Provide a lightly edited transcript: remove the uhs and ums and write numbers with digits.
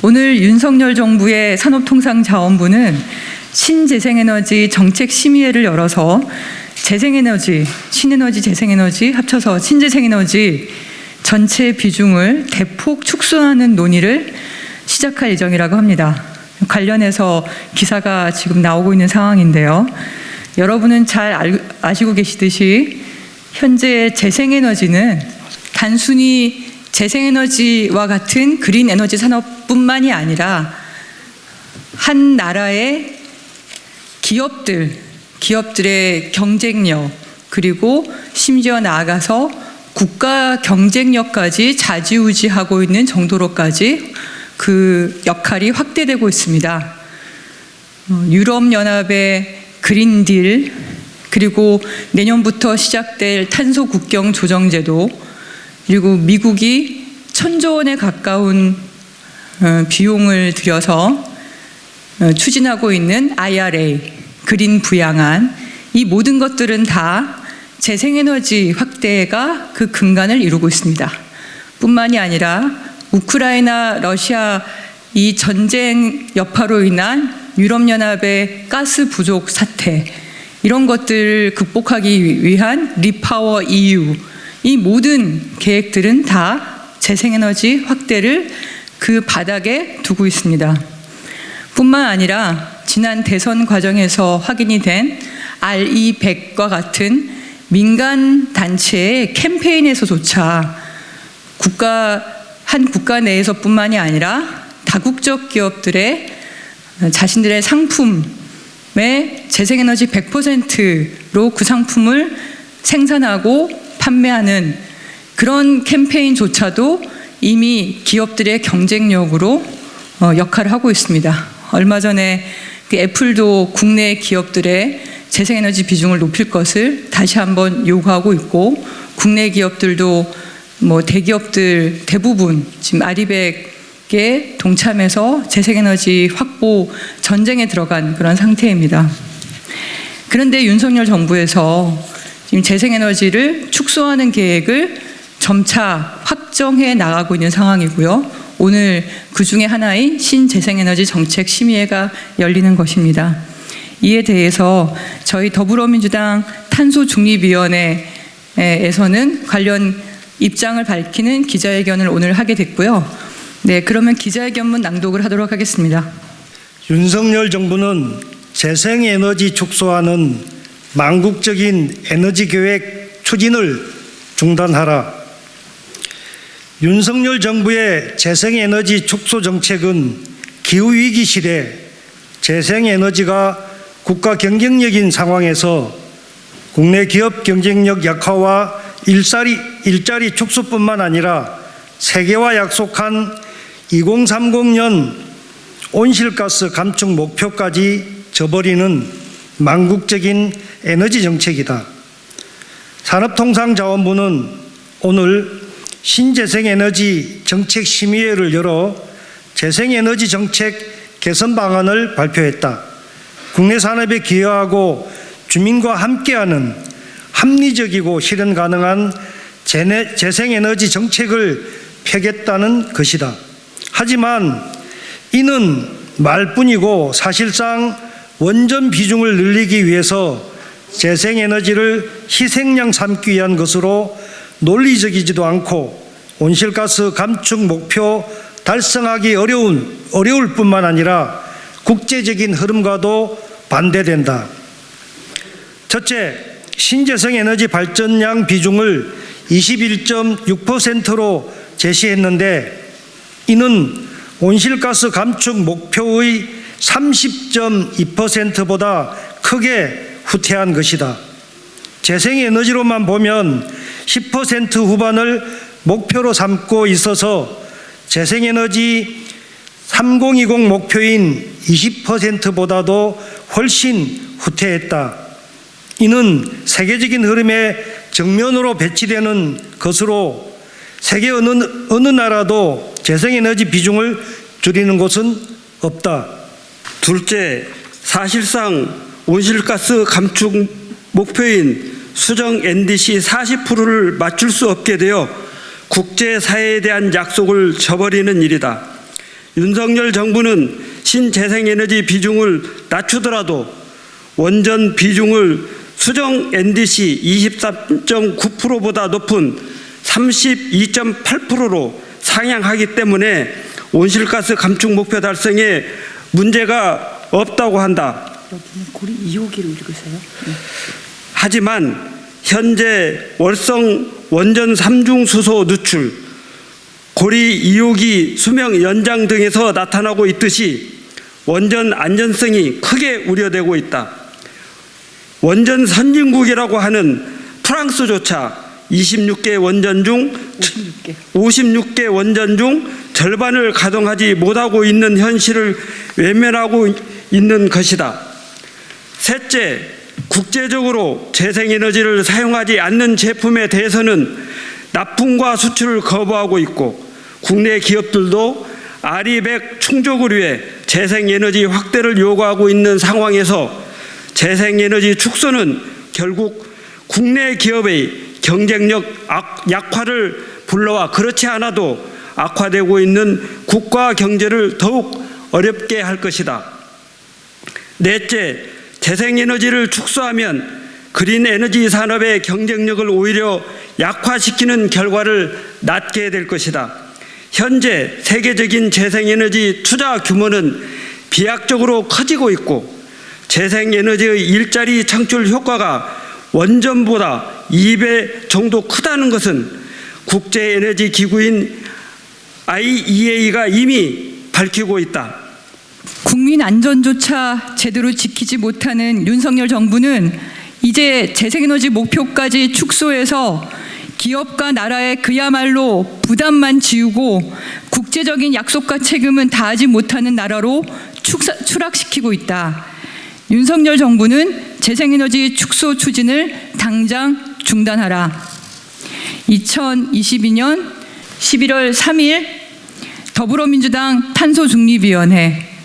오늘 윤석열 정부의 산업통상자원부는 신재생에너지 정책심의회를 열어서 재생에너지, 신에너지, 재생에너지 합쳐서 신재생에너지 전체 비중을 대폭 축소하는 논의를 시작할 예정이라고 합니다. 관련해서 기사가 지금 나오고 있는 상황인데요. 여러분은 잘 아시고 계시듯이 현재 재생에너지는 단순히 재생에너지와 같은 그린 에너지 산업뿐만이 아니라 한 나라의 기업들의 경쟁력, 그리고 심지어 나아가서 국가 경쟁력까지 좌지우지하고 있는 정도로까지 그 역할이 확대되고 있습니다. 유럽연합의 그린딜, 그리고 내년부터 시작될 탄소 국경 조정제도, 그리고 미국이 1,000조 원에 가까운 비용을 들여서 추진하고 있는 IRA, 그린 부양안, 이 모든 것들은 다 재생에너지 확대가 그 근간을 이루고 있습니다. 뿐만이 아니라 우크라이나, 러시아 이 전쟁 여파로 인한 유럽연합의 가스 부족 사태, 이런 것들을 극복하기 위한 리파워 EU, 이 모든 계획들은 다 재생에너지 확대를 그 바닥에 두고 있습니다. 뿐만 아니라 지난 대선 과정에서 확인이 된 RE100과 같은 민간 단체의 캠페인에서조차 한 국가 내에서뿐만이 아니라 다국적 기업들의 자신들의 상품에 재생에너지 100%로 그 상품을 생산하고 판매하는 그런 캠페인조차도 이미 기업들의 경쟁력으로 역할을 하고 있습니다. 얼마 전에 그 애플도 국내 기업들의 재생에너지 비중을 높일 것을 다시 한번 요구하고 있고, 국내 기업들도 대기업들 대부분 지금 RE100에 동참해서 재생에너지 확보 전쟁에 들어간 그런 상태입니다. 그런데 윤석열 정부에서 지금 재생에너지를 축소하는 계획을 점차 확정해 나가고 있는 상황이고요. 오늘 그 중에 하나인 신재생에너지 정책심의회가 열리는 것입니다. 이에 대해서 저희 더불어민주당 탄소중립위원회에서는 관련 입장을 밝히는 기자회견을 오늘 하게 됐고요. 네, 그러면 기자회견문 낭독을 하도록 하겠습니다. 윤석열 정부는 재생에너지 축소하는 망국적인 에너지 계획 추진을 중단하라. 윤석열 정부의 재생에너지 축소 정책은 기후위기 시대 재생에너지가 국가 경쟁력인 상황에서 국내 기업 경쟁력 약화와 일자리 축소뿐만 아니라 세계와 약속한 2030년 온실가스 감축 목표까지 저버리는 망국적인 에너지 정책이다. 산업통상자원부는 오늘 신재생에너지 정책심의회를 열어 재생에너지 정책 개선 방안을 발표했다. 국내 산업에 기여하고 주민과 함께하는 합리적이고 실현 가능한 재생에너지 정책을 펴겠다는 것이다. 하지만 이는 말뿐이고 사실상 원전 비중을 늘리기 위해서 재생에너지를 희생양 삼기 위한 것으로 논리적이지도 않고 온실가스 감축 목표 달성하기 어려울 뿐만 아니라 국제적인 흐름과도 반대된다. 첫째, 신재생에너지 발전량 비중을 21.6%로 제시했는데 이는 온실가스 감축 목표의 30.2%보다 크게 후퇴한 것이다. 재생에너지로만 보면 10% 후반을 목표로 삼고 있어서 재생에너지 3020 목표인 20%보다도 훨씬 후퇴했다. 이는 세계적인 흐름에 정면으로 배치되는 것으로 세계 어느 나라도 재생에너지 비중을 줄이는 곳은 없다. 둘째, 사실상 온실가스 감축 목표인 수정 NDC 40%를 맞출 수 없게 되어 국제사회에 대한 약속을 저버리는 일이다. 윤석열 정부는 신재생에너지 비중을 낮추더라도 원전 비중을 수정 NDC 23.9%보다 높은 32.8%로 상향하기 때문에 온실가스 감축 목표 달성에 문제가 없다고 한다. 여기는 고리 2호기로 읽으세요. 하지만 현재 월성 원전 3중 수소 누출, 고리 2호기 수명 연장 등에서 나타나고 있듯이 원전 안전성이 크게 우려되고 있다. 원전 선진국이라고 하는 프랑스조차 56개 원전 중 56개 원전 중 절반을 가동하지 못하고 있는 현실을 외면하고 있는 것이다. 셋째, 국제적으로 재생에너지를 사용하지 않는 제품에 대해서는 납품과 수출을 거부하고 있고 국내 기업들도 아리백 충족을 위해 재생에너지 확대를 요구하고 있는 상황에서 재생에너지 축소는 결국 국내 기업의 경쟁력 약화를 불러와 그렇지 않아도 악화되고 있는 국가 경제를 더욱 어렵게 할 것이다. 넷째, 재생에너지를 축소하면 그린 에너지 산업의 경쟁력을 오히려 약화시키는 결과를 낳게 될 것이다. 현재 세계적인 재생에너지 투자 규모는 비약적으로 커지고 있고 재생에너지의 일자리 창출 효과가 원전보다 2배 정도 크다는 것은 국제에너지 기구인 IEA가 이미 밝히고 있다. 국민 안전조차 제대로 지키지 못하는 윤석열 정부는 이제 재생에너지 목표까지 축소해서 기업과 나라의 그야말로 부담만 지우고 국제적인 약속과 책임은 다하지 못하는 나라로 추락시키고 있다. 윤석열 정부는 재생에너지 축소 추진을 당장 중단하라. 2022년 11월 3일 더불어민주당 탄소중립위원회